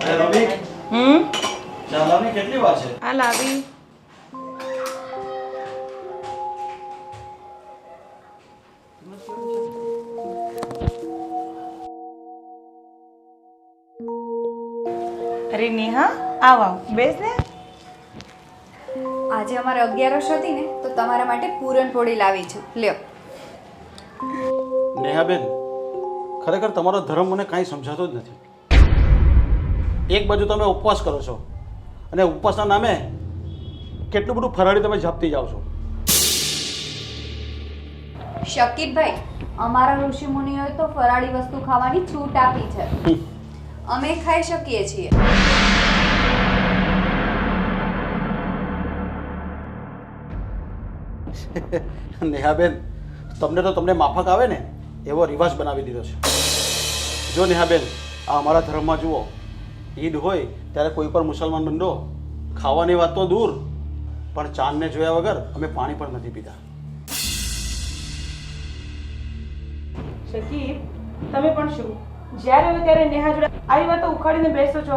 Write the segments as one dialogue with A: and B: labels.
A: અરે રવિ, ચા લાવની કેટલી વાર છે?
B: આ લાવી. અરે નેહા, આવ બેસ ને.
C: આજે અમારે 11સ હતી ને તો તમારા માટે પૂરણપોળી લાવી છું, લ્યો.
A: નેહાબેન, ખરેખર તમારો ધર્મ મને કાંઈ સમજાતો જ નથી. એક બાજુ તમે ઉપવાસ કરો છો અને ઉપવાસના નામે કેટલું બધું ફરાળી તમે ઝાપતી જાઓ છો.
C: શકીબભાઈ, અમારા ઋષિ મુનિઓએ તો ફરાળી વસ્તુ ખાવાની છૂટ આપી છે. અમે ખાઈ શકીએ છીએ.
A: નેહાબેન, તમને માફક આવે ને એવો રિવાજ બનાવી દીધો છે. જો નેહાબેન, આ અમારા ધર્મમાં જુઓ, ઈદ હોય ત્યારે કોઈ પણ મુસલમાન બંદો ખાવાની વાત તો દૂર, પણ ચાંદને જોયા વગર અમે પાણી પણ નથી પીતા.
B: શકીબ, તમે પણ શું જ્યારે હોય ત્યારે નેહા જોડે આવી વાતો ઉખાડીને બેસો છો?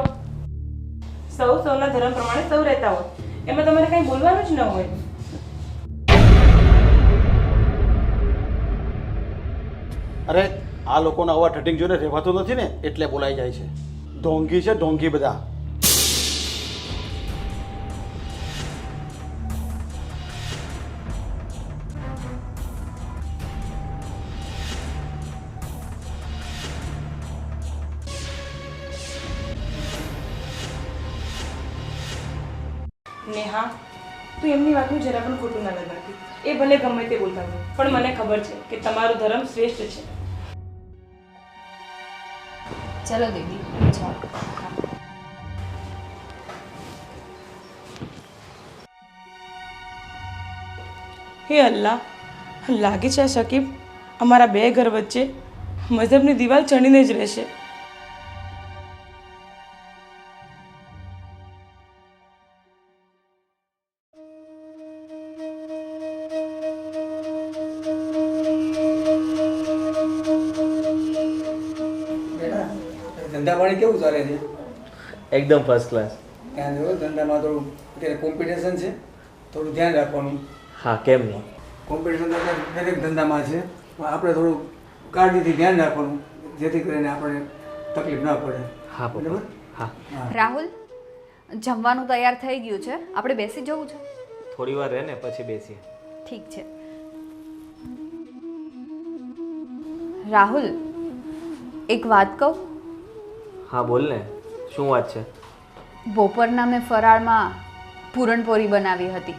B: સૌના ધર્મ પ્રમાણે સૌ રહેતા હોય, એમાં તમારે કંઈ બોલવાનું જ ન હોય.
A: અરે આ લોકોના આવા ઠટિંગ જોઈને રહેવાતું નથી ને એટલે બોલાઈ જાય છે. ઢોંગી છે, ઢોંગી બધા.
B: નેહા, તું એમની વાતનું જરા પણ ખોટું ના લગાડતી. એ ભલે ગમે તે બોલતા હોય, પણ મને ખબર છે કે તમારો ધર્મ શ્રેષ્ઠ છે.
C: ચલો દીદી, જાઓ.
B: હે અલ્લાહ, લાગે છે આ શકીબ અમારા બે ઘર વચ્ચે મઝહબની દિવાલ ચણીને જ રહેશે.
D: ધંધા પાણી કેવું ચાલે છે?
E: એકદમ ફર્સ્ટ ક્લાસ.
D: ત્યાં જો ધંધામાં થોડું અત્યારે કોમ્પિટિશન છે, થોડું ધ્યાન રાખવાનું.
E: હા, કેમ નહીં.
D: કોમ્પિટિશન તો દરેક ધંધામાં છે, પણ આપણે થોડું કાળજીથી ધ્યાન રાખવાનું જેથી કરીને આપણને તકલીફ ના પડે.
E: હા પપ્પા.
D: બરાબર?
E: હા,
D: હા.
C: રાહુલ, જમવાનું તૈયાર થઈ ગયું છે, આપણે બેસી જવું છે.
E: થોડી વાર રહે ને પછી બેસીએ.
C: ઠીક છે. રાહુલ, એક વાત કહું?
E: હા બોલ ને, શું વાત છે?
C: બપોરના મેં ફરાળમાં પૂરણપોળી બનાવી હતી,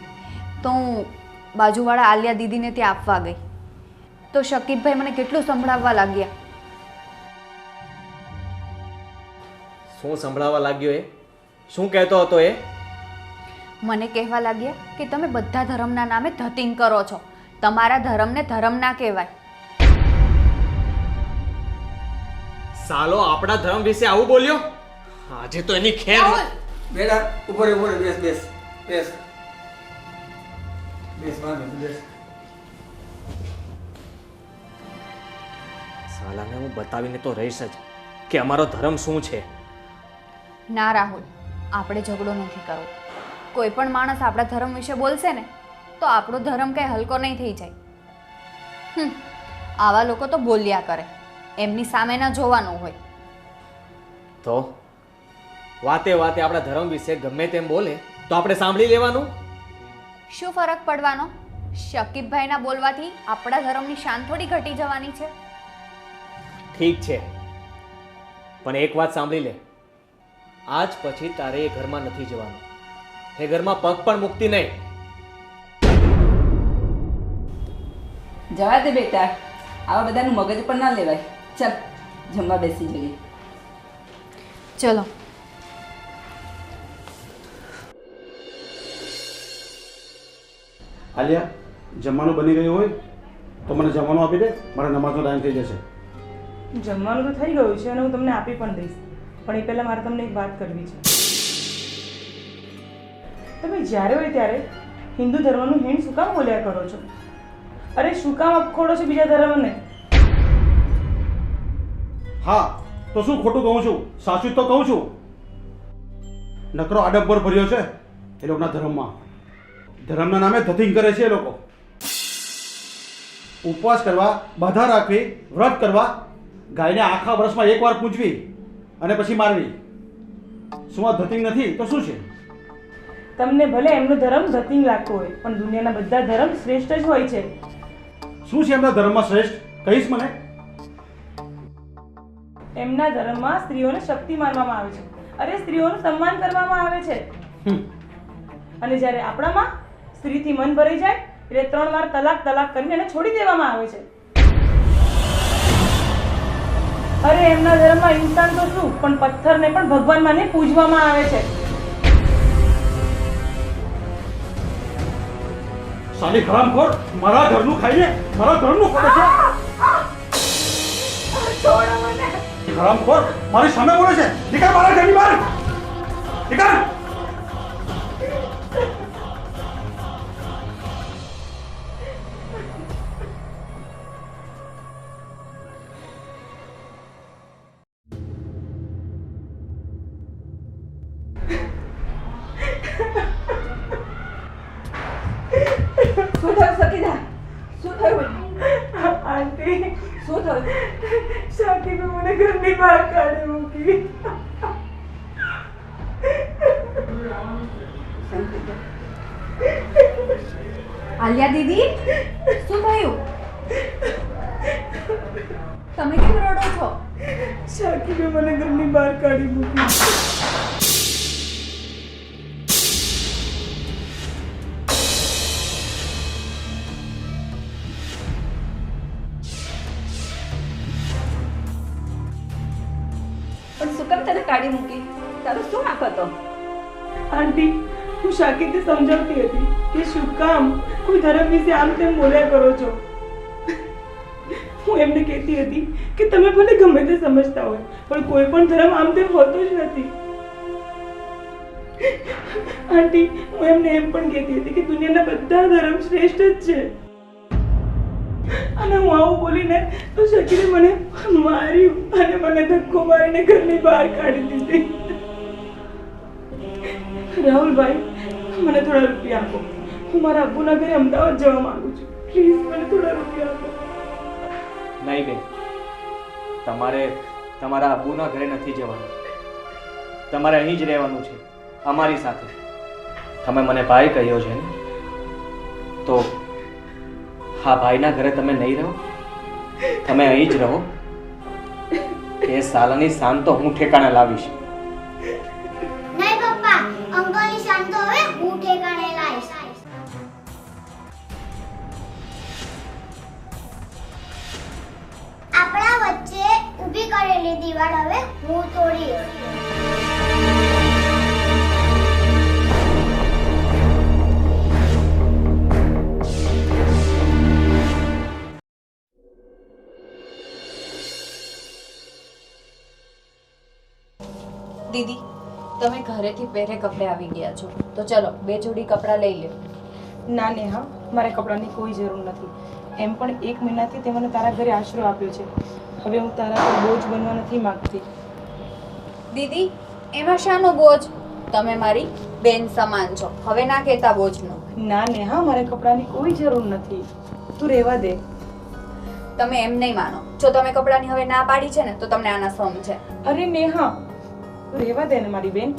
C: તો હું બાજુવાળા આલિયા દીદીને ત્યાં આપવા ગઈ, તો શકીબભાઈ મને કેટલું સંભળાવવા લાગ્યા.
E: શું સંભળાવા લાગ્યો એ? શું કહેતો હતો એ?
C: મને કહેવા લાગ્યા કે તમે બધા ધર્મના નામે ધતિંગ કરો છો, તમારા ધર્મને ધર્મ ના કહેવાય.
E: સાલો આપણા ધર્મ વિશે આવું બોલ્યો? આજે તો એની ખેર.
C: રાહુલ,
D: બેટા ઉપર બેસ બેસ બેસ બેસ વાંધો નહીં, બેસ.
E: સાલાને હું બતાવીને તો રહીશ જ કે અમારો ધર્મ શું છે.
C: ના રાહુલ, આપણે ઝઘડો નથી કરવો. કોઈ પણ માણસ આપણા ધર્મ વિશે બોલશે ને તો આપણો ધર્મ કંઈ હલકો નહીં થઈ જાય. આવા લોકો તો બોલ્યા કરે, એમની સામે ના જોવાનું હોય.
E: તો વાતે વાતે આપણા ધર્મ વિશે ગમે તેમ બોલે તો આપણે સાંભળી લેવાનું.
C: શું ફરક પડવાનો? શકીબભાઈના બોલવાથી આપણા ધર્મની શાન થોડી ઘટી જવાની છે.
E: ઠીક છે, પણ એક વાત સાંભળી લે. આજ પછી તારે એ ઘરમાં નથી જવાનું. એ ઘરમાં પગ પણ મૂકતી નહીં.
F: જવા દે બેટા, આવા બધાનું મગજ પણ ના લેવાય. ચાલ જમવા બેસી જઈએ.
C: ચલો.
A: આલિયા, જમવાનું બની ગયું હોય તો મને જમવાનું આપી દે, મારા નમાઝનો ટાઈમ થઈ જશે.
B: જમવાનું તો થઈ ગયું છે અને હું તમને આપી પણ દઈશ, પણ એ પહેલાં મારે તમને એક વાત કરવી છે. તમે જ્યારે હોય ત્યારે હિન્દુ ધર્મનું હિંડ શું કામ બોલ્યા કરો છો? અરે શું કામ અપખોડો છો બીજા ધર્મને?
A: હા, તો શું ખોટું કહું છું? સાચું જ તો કહું છું. નકરો આડંબર ભર્યો છે એ લોકોના ધર્મમાં. ધર્મના નામે ધતિંગ કરે છે એ લોકો. ઉપવાસ કરવા, બાધા રાખવી, વ્રત કરવા, ગાયને આખા વર્ષમાં એકવાર પૂજવી અને પછી મારવી. શું આ ધતિંગ નથી તો શું છે?
B: તમને ભલે એમનો ધર્મ ધતિંગ લાગતો હોય, પણ દુનિયાના બધા ધર્મ શ્રેષ્ઠ જ હોય છે.
A: શું છે એમના ધર્મમાં શ્રેષ્ઠ? કહીશ મને?
B: એમના ધર્મમાં સ્ત્રીઓને શક્તિ માનવામાં આવે છે. અરે, સ્ત્રીઓનું સન્માન કરવામાં આવે છે. અને જ્યારે આપણામાં સ્ત્રીથી મન ભરાઈ જાય એટલે 3 વાર તલાક કરીને એને છોડી દેવામાં આવે છે. અરે, એમના ધર્મમાં ઇન્સાન તો શું, પણ પથ્થરને પણ ભગવાન માને પૂજવામાં આવે છે.
A: સાલી હરામખોર, મારા ઘરનું ખાઈને મારા ઘરનું ખોટે છે.
B: છોડો મને.
A: હરામખોર, મારી સામે બોલે છે. નીકળ મારા ઘરની બહાર. નીકળ.
F: શું થયું સકીના? શું થયું?
B: આંટી,
F: શું થયું?
B: શાકીબે મને ઘરની બહાર કાઢી મૂકી.
C: આલિયા દીદી, શું થયું? તમે કેમ રડો છો?
B: શાકીબે મને ઘરની બહાર કાઢી મૂકી.
F: પણ શું કામ તને કાઢી મૂકી? તારો શું વાંક હતો?
B: આંટી, હું શાકીબને સમજાવતી હતી કે શું કામ કોઈ ધર્મ વિશે આમ તેમ બોલ્યા કરો છો. હું એમને કહેતી હતી કે તમે ભલે ગમે તે સમજતા હોય, પણ કોઈ પણ ધર્મ આમ તેમ હોતો જ નથી. આંટી, હું એમને એમ પણ કહેતી હતી કે દુનિયાના બધા ધર્મ શ્રેષ્ઠ જ છે. અને હું આવું બોલીને તો શકીને મને માર્યું અને મને ધક્કો મારીને ઘરની બહાર કાઢી દીધી. રાહુલભાઈ, મને થોડા રૂપિયા આપો. હું મારા અબ્બુના ઘરે અમદાવાદ જવા માંગુ છું. પ્લીઝ મને થોડા રૂપિયા આપો.
E: નહીં બેન, તમારે તમારા આબુના ઘરે નથી જવાનું. તમારે અહીં જ રહેવાનું છે, અમારી સાથે. તમે મને ભાઈ કહ્યો છે ને, તો હા, ભાઈના ઘરે તમે નહીં રહો, તમે અહીં જ રહો. એ સાલાની શાન તો હું ઠેકાણે લાવીશ.
G: નહીં પપ્પા, અંકલની શાન તો હવે હું ઠેકાણે લાવીશ. આપણા વચ્ચે ઊભી કરેલી દીવાલ હવે હું તોડી.
C: દીદી, તમે ઘરેથી પહેરે કપડે આવી ગયા છો, તો ચલો 2 જોડી કપડાં લઈ લો.
B: ના નેહા, મારે કપડાની કોઈ જરૂર નથી. એમ પણ 1 મહિનાથી તે મને તારા ઘરે આશરો આપ્યો છે. હવે હું તારા પર બોજ બનવા નથી માંગતી.
C: દીદી, એમાં શાનો બોજ? તમે મારી બેન સમાન છો, હવે ના કહેતા બોજનું.
B: ના નેહા, મારે કપડાની કોઈ જરૂર નથી. તું રહેવા દે.
C: તમે એમ નહીં માનો. જો તમે કપડાની હવે ના પાડી છે ને, તો તમને આના સમ છે.
B: અરે નેહા, તું રહેવા દે ને મારી બેન.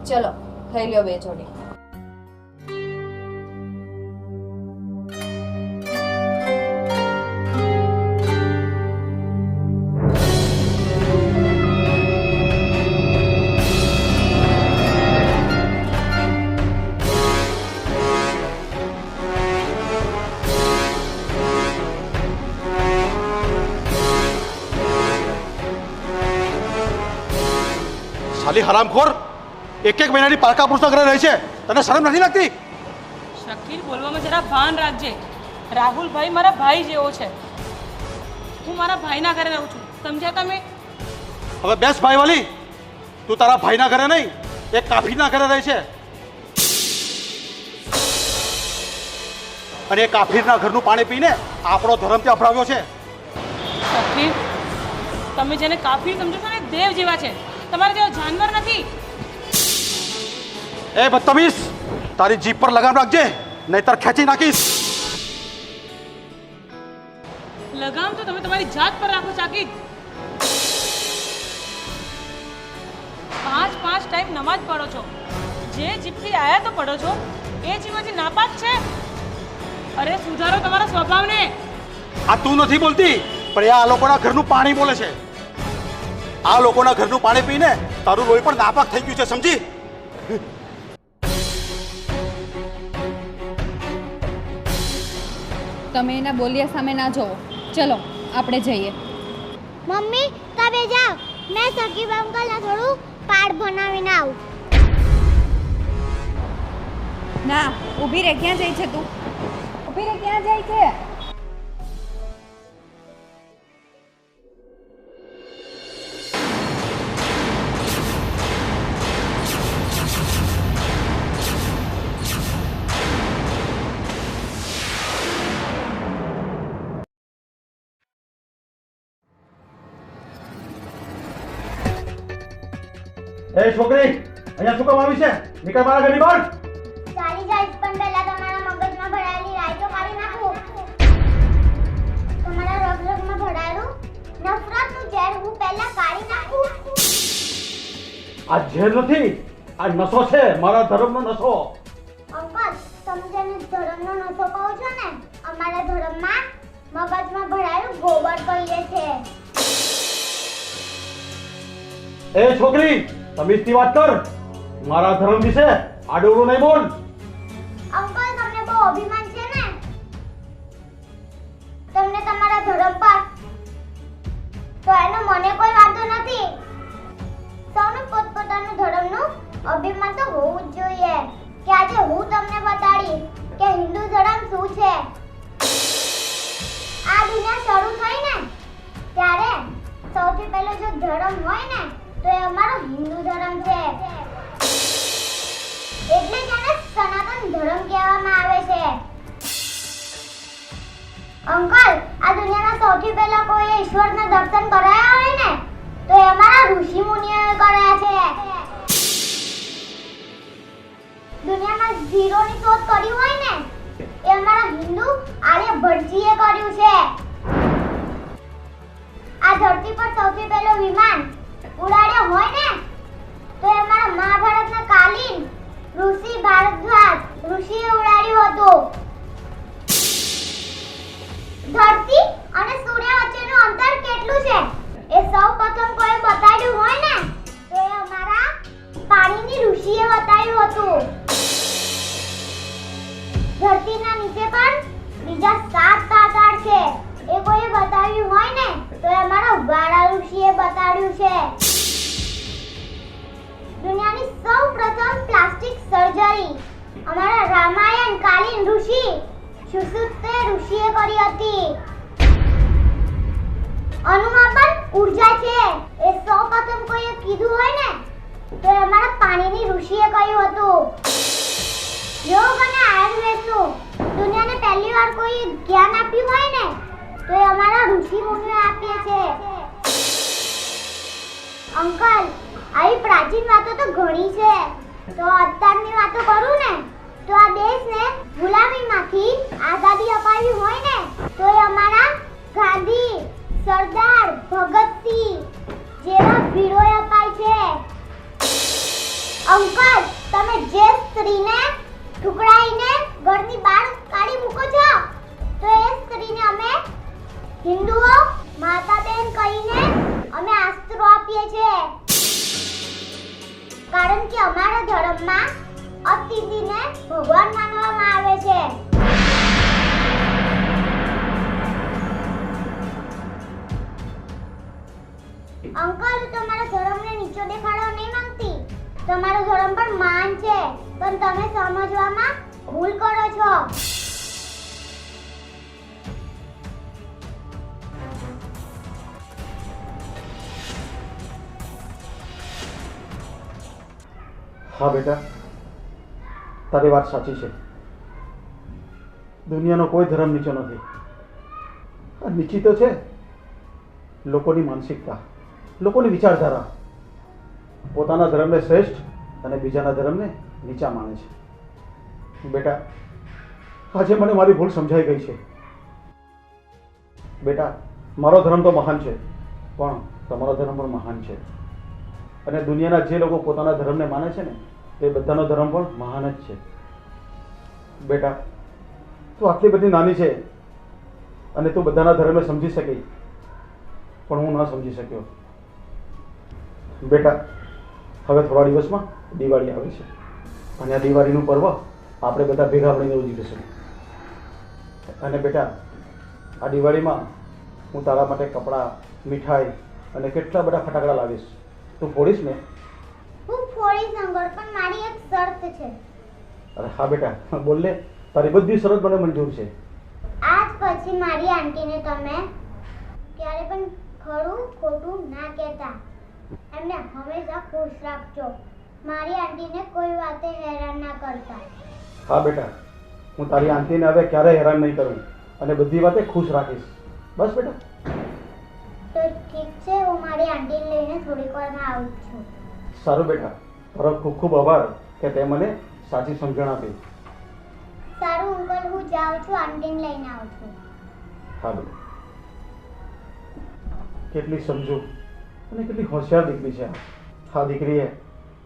C: ચલો, લઈ લ્યો 2 જોડી.
A: સાલી હરામખોર, 1 મહિનાની પારકા પુરુષના ઘરે રહે છે. તને શરમ નથી લાગતી?
B: શકીલ, બોલવામાં જરા ભાન રાખજે. રાહુલભાઈ મારા ભાઈ જેવો છે. હું મારા ભાઈના ઘરે રહું છું, સમજ્યા તમે?
A: હવે બેસ ભાઈવાલી. તું તારા ભાઈના ઘરે નહીં, એક કાફીરના ઘરે રહે છે. અને એ કાફીરના ઘરનું પાણી પીને આપણો ધર્મ ત્યાં અપનાવ્યો છે.
B: શકીલ, તમે જેને કાફીર સમજો છો ને, દેવ જેવા છે, તમારા જેવા જાનવર નથી.
A: એ બદતમીઝ, તારી જીભ પર લગામ રાખજે, નહીતર ખેંચી નાખીશ.
B: લગામ તો તમે તમારી જાત પર રાખો સાકિબ. 5 ટાઈમ નમાજ પઢો છો, જે જીભથી આયા તો પઢો છો, એ જીભથી નાપાક છે. અરે સુધારો તમારા સ્વભાવને.
A: આ તું નથી બોલતી, પણ એ આ લોકોના ઘરનું પાણી બોલે છે. આ લોકોના ઘરનું પાણી પીને તારું લોહી પણ નાપાક થઈ ગયું છે, સમજી?
C: તમે એના બોલ્યા સામે ના જોવો. ચલો આપણે જઈએ.
G: મમ્મી તમે જાઓ, મેં સકીબ અંકલને થોડું કાર્ડ બનાવીને આવું.
C: ના, ઊભી રહે. ક્યાં જાય છે તું? ઊભી રહે, ક્યાં જાય છે?
A: એ છોકરી, અહીંયા શું કામ આવી છે? નીકળ મારા ઘરની બહાર.
G: ચાલી જાય પણ પહેલા તમારા મગજમાં ભરાયેલી રાઈ તો કાઢી નાખું. તમારા રગરગમાં ભરાયેલું નફરતનું ઝેર હું પહેલા કાઢી નાખું.
A: આ ઝેર નથી, આ નશો છે, મારા ધર્મનો નશો.
G: અંકલ તમે જેને ધર્મનો નશો કહો છો ને, અમારા ધર્મમાં મગજમાં ભરાયેલું ગોબર કહીએ છે.
A: એ છોકરી, તમીઝથી વાત કર. મારા ધર્મ વિશે આડોળું નહીં બોલ.
G: અંકલ તમને બહુ અભિમાન છે ને, તમને તમારા ધર્મ પર, તો એનો મને કોઈ વાંધો નથી. સૌનું પોતપોતાનું ધર્મનું અભિમાન તો હોવું જ જોઈએ. કે આજે હું તમને બતાડીશ કે હિન્દુ ધર્મ શું છે. આ દુનિયા શરૂ થઈ ને ત્યારે સૌથી પહેલો જો ધર્મ હોય ને તો એ અમારો હિન્દુ ધર્મ છે. એટલે જ એને સનાતન ધર્મ કહેવામાં આવે છે. અંકલ આ દુનિયામાં સૌથી પહેલા કોઈ ઈશ્વરના દર્શન કરાયા હોય ને તો એ અમારા ઋષિ મુનિઓએ કર્યા છે. દુનિયામાં ઝીરોની શોધ કરી હોય ને એ અમારા હિન્દુ આર્યભટ્ટજીએ કર્યું છે. આ ધરતી પર સૌથી પહેલો વિમાન ઉડાડ્યો હોય ને તો એ અમારા મહાભારતના કાલીન ઋષિ ભારદ્વાજ ઋષિએ ઉડાડ્યું હતું. ધરતી અને સૂર્ય વચ્ચેનું અંતર કેટલું છે એ સૌપ્રથમ કોઈ બતાડ્યું હોય ને તો એ અમારા પાણીની ઋષિએ બતાડ્યું હતું. ધરતીના નીચે પણ બીજા 7 પાતાળ છે એ કોઈએ બતાવ્યું હોય ને તો એ અમારા વાળા ઋષિએ બતાડ્યું છે. દુનિયાની સૌપ્રથમ પ્લાસ્ટિક સર્જરી અમારા રામાયણ કાલીન ઋષિ સુશ્રુતે ઋષિએ કરી હતી. અણુમાં પણ ઊર્જા છે એ સૌપ્રથમ કોઈએ કીધું હોય ને તો એ અમારા પાણીની ઋષિએ કહ્યું હતું. યોગ અને આયુર્વેદનું દુનિયાને પહેલી વાર કોઈ જ્ઞાન આપ્યું હોય ને તો એ અમારા ઋષિ મુનિઓએ આપ્યા છે. અંકલ આવી પ્રાચીન વાતો તો ઘણી છે, તો અત્યારની વાતો કરું ને તો આ દેશને ગુલામીમાંથી આઝાદી અપાવી હોય ને તો એ અમારા ગાંધી, સરદાર ભગતસિંહ જેવા વીરોએ અપાઈ છે. અંકલ તમે જે સ્ત્રીને ઠુકરાઈને ઘરની બહાર કાઢી મૂકો છો તો એ સ્ત્રીને અમે હિન્દુઓ માતા બહેન કહીને અમે આશરો આપીએ છીએ. કારણ કે અમારા ધર્મમાં અતિથિને ભગવાન માનવામાં આવે છે. અંકલ હું તમારા ધર્મને નીચો દેખાડવા નહીં માંગતી. તમારો ધર્મ પણ મહાન છે પણ તમે સમજવામાં ભૂલ કરો છો.
A: હા બેટા, તારી વાત સાચી છે. દુનિયાનો કોઈ ધર્મ નીચો નથી. આ નીચી તો છે લોકોની માનસિકતા. લોકોની વિચારધારા પોતાના ધર્મને શ્રેષ્ઠ અને બીજાના ધર્મને નીચા માને છે. બેટા, આજે મને મારી ભૂલ સમજાઈ ગઈ છે. બેટા, મારો ધર્મ તો મહાન છે, પણ તમારો ધર્મ પણ મહાન છે. અને દુનિયાના જે લોકો પોતાના ધર્મને માને છે ને, તે બધાનો ધર્મ પણ મહાન જ છે. બેટા, તું આટલી બધી નાની છે અને તું બધાના ધર્મને સમજી શકી, પણ હું ન સમજી શક્યો. બેટા, હવે થોડા દિવસમાં દિવાળી આવે છે અને આ દિવાળીનું પર્વ આપણે બધા ભેગા મળીને ઉજવીશું. અને બેટા, આ દિવાળીમાં હું તારા માટે કપડાં, મીઠાઈ અને કેટલા બધા ફટાકડા લાવીશ. તું ફોડીશ ને?
G: હું ફોડીશ અંકલ, પણ મારી એક શરત છે.
A: અરે હા બેટા, બોલ ને. તારી બધી શરત મને મંજૂર છે.
G: આજ પછી મારી આંટીને તમે ક્યારે પણ ખરું ખોટું ના કહેતા. એમને હંમેશા ખુશ રાખજો. મારી આંટીને કોઈ વાતે હેરાન ના કરતા.
A: હા બેટા, હું તારી આંટીને હવે ક્યારેય હેરાન નહીં કરું અને બધી વાતે ખુશ રાખીશ. બસ બેટા.
G: તો ઠીક છે, હું મારી આંટીને લઈને થોડીક વારમાં આવું છું.
A: સારું બેટા, તારો ખૂબ ખૂબ આભાર કે તે મને સાચી સમજણ આપી.
G: સારું અંકલ, હું જાઉં છું, આંટીને લઈને આવું છું.
A: હા બેટા. કેટલી સમજુ અને કેટલી હોશિયાર દીકરી છે આ દીકરીએ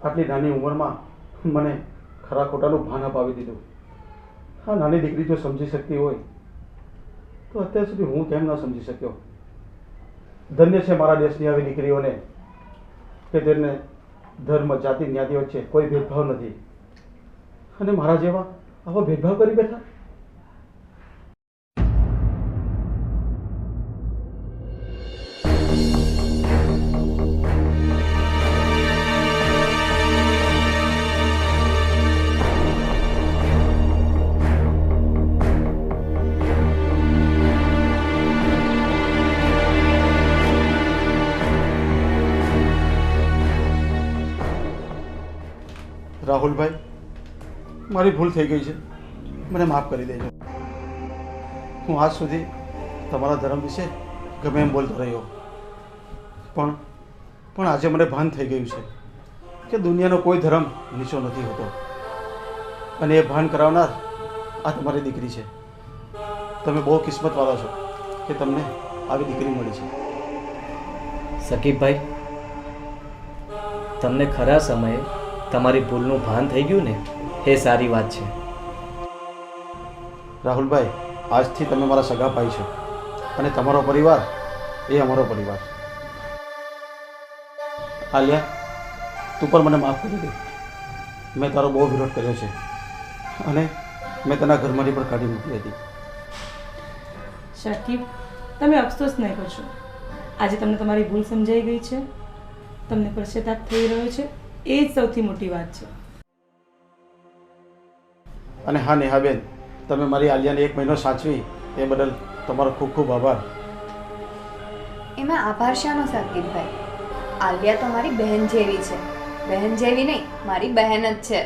A: આટલી નાની ઉંમરમાં મને ખરા ખોટાનું ભાન અપાવી દીધું. હા, નાની દીકરી જો સમજી શકતી હોય તો અત્યાર સુધી હું કેમ ન સમજી શક્યો. ધન્ય છે મારા દેશની આવી દીકરીઓને કે તેમને ધર્મ, જાતિ, જ્ઞાતિ વચ્ચે કોઈ ભેદભાવ નથી અને મારા જેવા આવો ભેદભાવ કરી બેઠા. રાહુલભાઈ, મારી ભૂલ થઈ ગઈ છે, મને માફ કરી દેજો. હું આજ સુધી તમારા ધર્મ વિશે ગમે એમ બોલતો રહ્યો, પણ આજે મને ભાન થઈ ગયું છે કે દુનિયાનો કોઈ ધર્મ નીચો નથી હોતો અને એ ભાન કરાવનાર આ તમારી દીકરી છે. તમે બહુ કિસ્મતવાળા છો કે તમને આવી દીકરી મળી છે.
E: સકીબભાઈ, તમને ખરા સમયે તમારી ભૂલનું ભાન થઈ ગયું ને, એ સારી વાત છે.
A: રાહુલભાઈ, આજથી તમે મારા સગા ભાઈ છો અને તમારો પરિવાર એ અમારો પરિવાર. આલિયા, તું પણ મને માફ કરી દે. મેં તારો બહુ વિરોધ કર્યો છે અને મેં તેના ઘરમાંથી પણ કાઢી મૂકી હતી.
B: શાકિબ, તમે અફસોસ નહીં કરશો. આજે તમને તમારી ભૂલ સમજાઈ ગઈ છે, તમને પશ્ચાતાપ થઈ રહ્યો છે, એ જ સૌથી મોટી વાત છે.
A: અને હા નેહાબેન, તમે મારી આલિયાને 1 મહિનો સાચવી એ બદલ તમારો ખૂબ ખૂબ આભાર.
C: એમાં આભાર શાનો સાકિબભાઈ? આલિયા તો મારી બહેન જેવી છે. બહેન જેવી નહીં, મારી બહેન જ છે.